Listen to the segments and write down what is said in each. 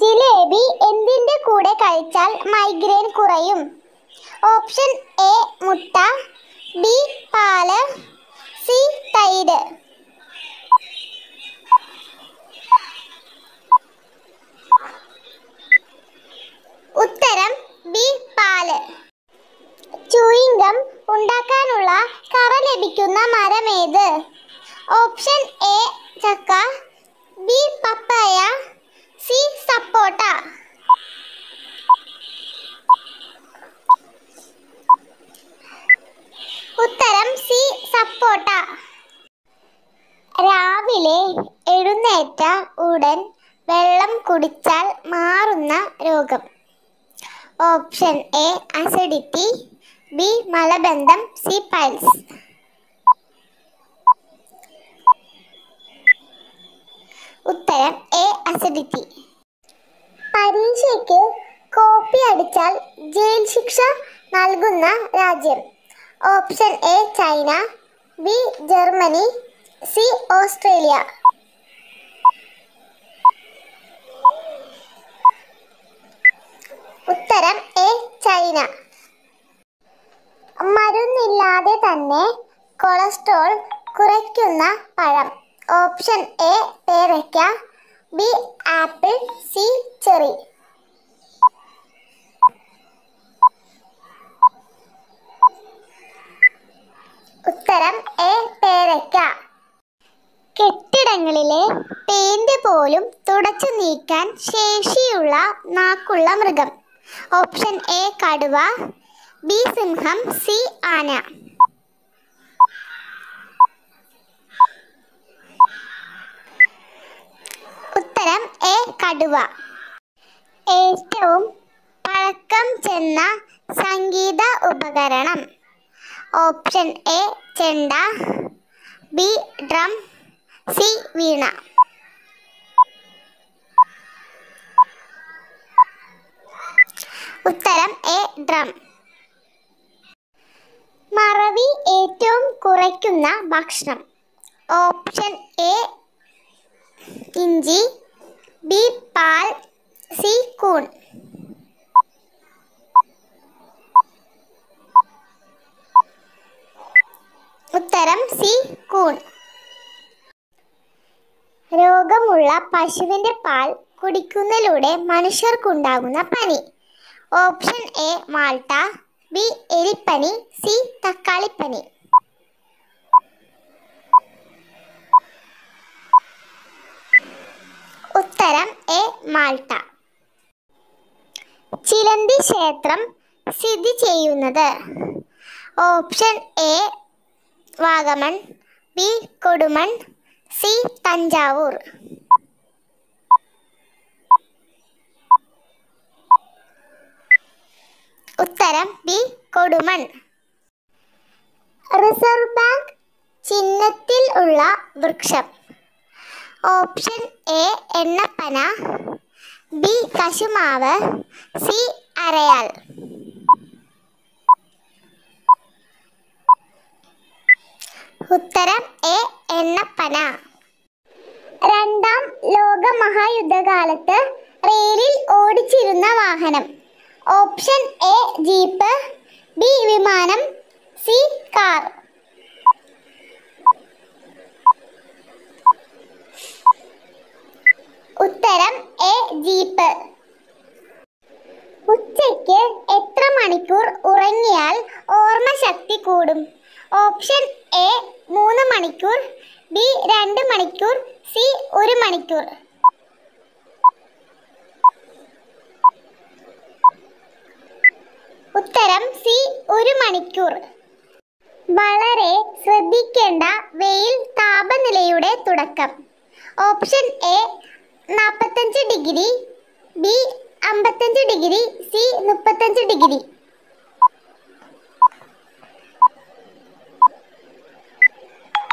ജിലേബി എന്തിന്റെ കൂടെ കഴിച്ചാൽ മൈഗ്രെയിൻ കുറയും? ഓപ്ഷൻ എ മുട്ട, ബി പാല്, സി തൈര്. ഉത്തരം ബി പാല്. ചൂയിംഗം ഉണ്ടാക്കാനുള്ള കറ ലഭിക്കുന്ന മരമേത്? ഓപ്ഷൻ എ ചക്ക, ബി പപ്പായ, സി സപ്പോട്ട. ഉത്തരം സി സപ്പോട്ട. രാവിലെ എഴുന്നേറ്റ ഉടൻ വെള്ളം കുടിച്ചാൽ മാറുന്ന രോഗം? ഓപ്ഷൻ എ അസിഡിറ്റി, ബി മലബന്ധം, സി പൈൽസ്. ഉത്തരം എ അസിഡിറ്റി. പരീക്ഷയ്ക്ക് കോപ്പി അടിച്ചാൽ ജയിൽ ശിക്ഷ നൽകുന്ന രാജ്യം? Option A China, B Germany, C Australia. ഉത്തരം എ ചൈന. മരുന്നില്ലാതെ തന്നെ കൊളസ്ട്രോൾ കുറയ്ക്കുന്ന പഴം? ഓപ്ഷൻ എ പേരയ്ക്ക, ബി ആപ്പിൾ, സി ചെറി. ഉത്തരം എ പേരയ്ക്ക. കെട്ടിടങ്ങളിലെ പെയിന്റ് പോലും തുടച്ചു നീക്കാൻ ശേഷിയുള്ള നാക്കുള്ള മൃഗം? ഓപ്ഷൻ എ കടുവ, ബി സിംഹം, സി ആന. ഉത്തരം എ കടുവ. ഏറ്റവും പഴക്കം ചെന്ന സംഗീത ഉപകരണം? ഓപ്ഷൻ എ ചെണ്ട, ബി ഡ്രം, സി വീണ. ഉത്തരം എ ഡ്രം. മറവി ഏറ്റവും കുറയ്ക്കുന്ന ഭക്ഷണം? ഓപ്ഷൻ എ ഇഞ്ചി, ബി പാൽ, സി കൂൺ. ഉത്തരം സി കൂൺ. രോഗമുള്ള പശുവിന്റെ പാൽ കുടിക്കുന്നതിലൂടെ മനുഷ്യർക്കുണ്ടാകുന്ന പനി? ഓപ്ഷൻ എ മാൾട്ട, ബി എലിപ്പനി, സി തക്കാളിപ്പനി. ഉത്തരം എ മാൾട്ട. ചിലന്തി ക്ഷേത്രം സ്ഥിതി ചെയ്യുന്നത്? Option A Vagamon, B Kodumon, C Thanjavur. ഉത്തരം ബി കൊടുമൺ. റിസർവ് ബാങ്ക് ചിഹ്നത്തിൽ ഉള്ള വൃക്ഷം? ഓപ്ഷൻ എ എണ്ണപ്പന, ബി കശുമാവ്, സി അരയാൽ. ഉത്തരം എ എണ്ണപ്പന. രണ്ടാം ലോക മഹായുദ്ധകാലത്ത് റെയിലിൽ ഓടിച്ചിരുന്ന വാഹനം? ഓപ്ഷൻ എ ജീപ്പ്, ബി വിമാനം, സി കാർ. ഉത്തരം എ ജീപ്പ്. ഉച്ചയ്ക്ക് എത്ര മണിക്കൂർ ഉറങ്ങിയാൽ ഓർമ്മശക്തി കൂടും? ഓപ്ഷൻ എ 3 മണിക്കൂർ, ബി 2 മണിക്കൂർ, സി 1 മണിക്കൂർ. ഉത്തരം സി 1 മണിക്കൂർ. വളരെ ശ്രദ്ധിക്കേണ്ട വെയിൽ താപനിലയുടെ തുടക്കം? Option A 45 degree, B 55 degree, C 35 degree.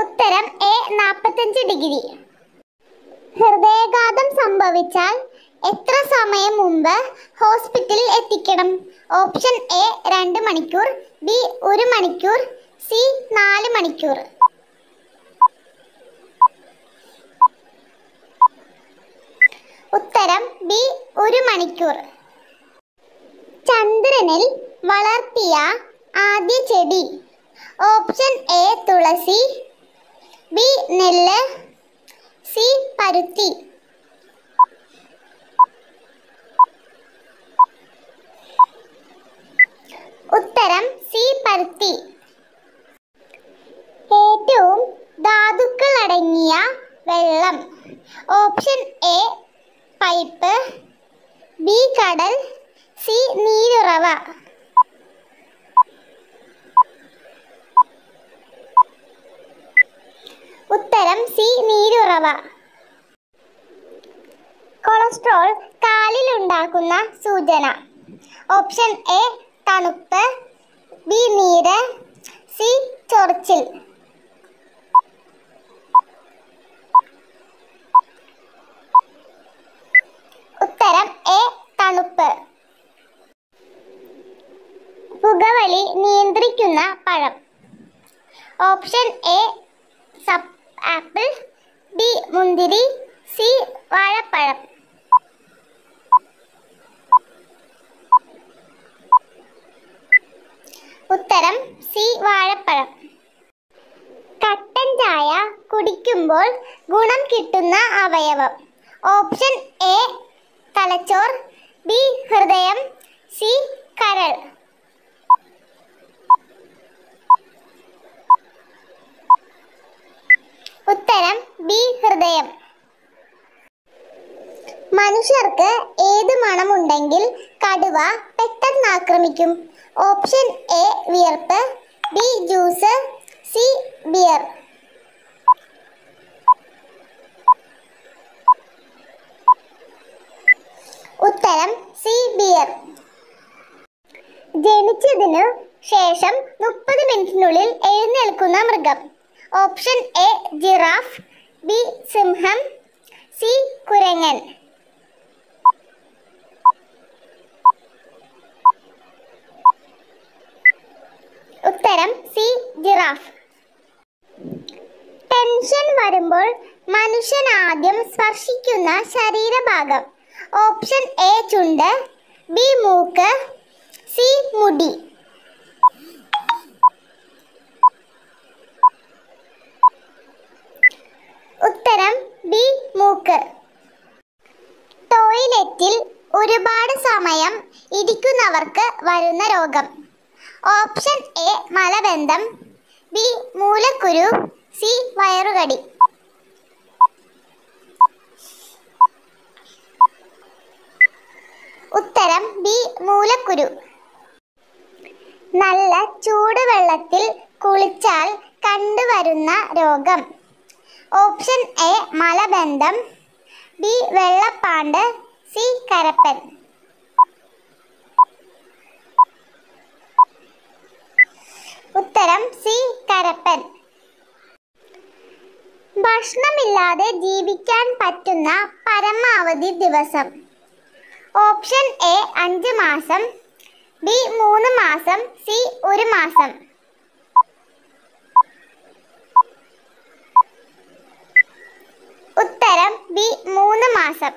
ഉത്തരം എ 45 ഡിഗ്രി. ഹൃദയാഘാതം സംഭവിച്ചാൽ എത്ര സമയം മുമ്പ് ഹോസ്പിറ്റലിൽ എത്തിക്കണം? ഓപ്ഷൻ എ 2 മണിക്കൂർ, ബി 1 മണിക്കൂർ, സി 4 മണിക്കൂർ. ഉത്തരം ബി 1 മണിക്കൂർ. ചന്ദ്രനിൽ വളർത്തിയ ആദ്യ ചെടി. ഓപ്ഷൻ എ തുളസി, ബി നെല്ല്, സി പരുത്തി. ഉത്തരം സി പരുത്തി. ഏറ്റവും ധാതുക്കൾ അടങ്ങിയ വെള്ളം. ഓപ്ഷൻ എ പൈപ്പ്, ബി കടൽ, സി നീരുറവ. ഉത്തരം സി നീരുറവ. കൊളസ്ട്രോൾ കാലിൽ ഉണ്ടാക്കുന്ന സൂചന. ഓപ്ഷൻ എ തണുപ്പ്, ബി നീര്, സി ചൊറിച്ചിൽ. ഉത്തരം എ തണുപ്പ്. പുകവലി നിയന്ത്രിക്കുന്ന പഴം. ഓപ്ഷൻ എ ആപ്പിൾ, ബി മുന്തിരി, സി വാഴപ്പഴം. ഉത്തരം സി വാഴപ്പഴം. കട്ടൻ ചായ കുടിക്കുമ്പോൾ ഗുണം കിട്ടുന്ന അവയവം. ഓപ്ഷൻ എ തലച്ചോർ, ബി ഹൃദയം, സി കരൾ. ഉത്തരം ബി ഹൃദയം. മനുഷ്യർക്ക് ഏത് മണമുണ്ടെങ്കിൽ കടുവ പെട്ടെന്ന് ആക്രമിക്കും? ഓപ്ഷൻ എ വിയർപ്പ്, ബി ജ്യൂസ്, സി ബിയർ. ഉത്തരം സി ബിയർ. ജനിച്ചതിനു ശേഷം 30 മിനിറ്റിനുള്ളിൽ എഴുന്നേൽക്കുന്ന മൃഗം. ഓപ്ഷൻ എ ജിറാഫ്, ബി സിംഹം, സി കുരങ്ങൻ. ഉത്തരം സി ജിറാഫ്. ടെൻഷൻ വരുമ്പോൾ മനുഷ്യൻ ആദ്യം സ്പർശിക്കുന്ന ശരീരഭാഗം. ഓപ്ഷൻ എ ചുണ്ട്, ബി മൂക്ക്, സി മുടി. ഉത്തരം ബി മൂക്ക്. ടോയ്ലറ്റിൽ ഒരുപാട് സമയം ഇരിക്കുന്നവർക്ക് വരുന്ന രോഗം. ഓപ്ഷൻ എ മലബന്ധം, ബി മൂലക്കുരു, സി വയറുകടി. ഉത്തരം ബി മൂലക്കുരു. നല്ല ചൂടുവെള്ളത്തിൽ കുളിച്ചാൽ കണ്ടുവരുന്ന രോഗം. ഓപ്ഷൻ എ മലബന്ധം, ബി വെള്ളപ്പാണ്ട്, സി കരപ്പൻ. ഉത്തരം സി കരപ്പൻ. ഭക്ഷണമില്ലാതെ ജീവിക്കാൻ പറ്റുന്ന പരമാവധി ദിവസം. ഓപ്ഷൻ എ 5 മാസം, ബി 3 മാസം, സി 1 മാസം. ഉത്തരം ബി 3 മാസം.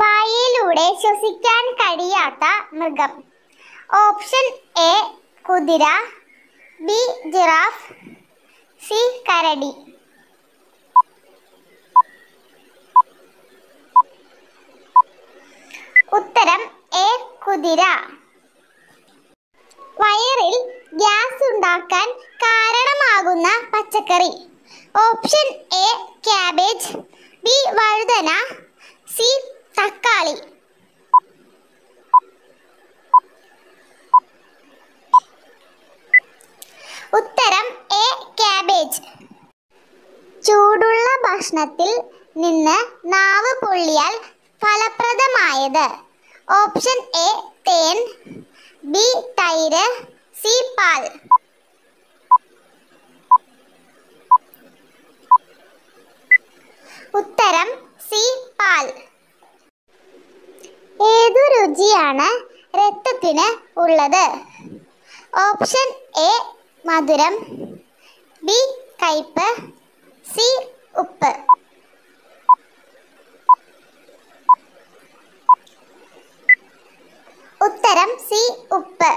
വായിലൂടെ ശ്വസിക്കാൻ കഴിയാത്ത മൃഗം. ഓപ്ഷൻ എ കുതിര, ബി ജിറാഫ്, സി കരടി. ഉത്തരം എ കുതിര. വയറിൽ ഗ്യാസ് ഉണ്ടാക്കാൻ കാരണമാകുന്ന പച്ചക്കറി. ഓപ്ഷൻ എ ക്യാബേജ്, ബി വഴുതന, സി തക്കാളി. ഉത്തരം എ ക്യാബേജ്. ചൂടുള്ള ഭക്ഷണത്തിൽ നിന്ന് നാവ് പൊള്ളിയാൽ ഫലപ്രദമായത്. ഓപ്ഷൻ എ തേൻ, ബി തൈര്, സി പാൽ. ഉത്തരം സി പാൽ. ഏതു രുചിയാണ് രക്തത്തിന് ഉള്ളത്? ഓപ്ഷൻ എ മധുരം, ബി കയ്പ്, സി ഉപ്പ്. ഉത്തരം സി ഉപ്പ്.